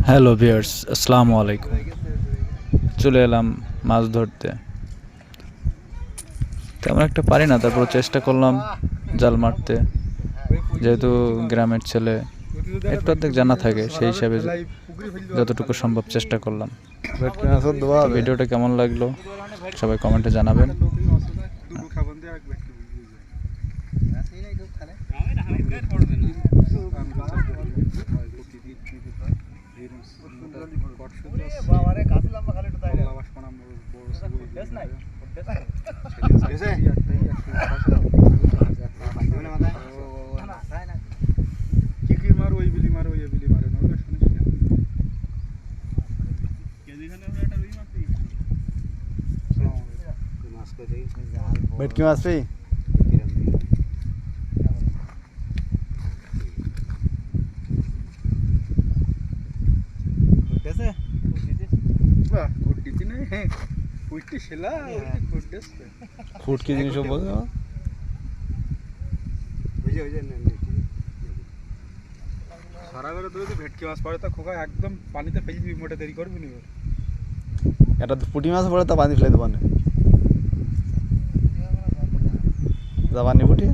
Hello viewers, আসসালামু আলাইকুম। চলে এলাম মাছ ধরতে। তেমন একটা পারি না, তারপর চেষ্টা করলাম জাল মারতে। যেহেতু গ্রামের ছেলে, একটু অর্ধেক জানা থাকে, সেই হিসাবে যতটুকু সম্ভব চেষ্টা করলাম। ভিডিওটা কেমন লাগলো সবাই কমেন্টে জানাবেন। ভেটকি মাছ পেয়ে ফুটকি জিনিস বলছো সারা বেলা তো যদি ভেটকি মাছ পড়ে তা খোকা একদম পানিতে ফেলে দিবি, মোটে দেরি করবি না। এটা পুঁটি মাছ পড়ে তা পানি ফেলে দেবো না, পানি পুঁটি।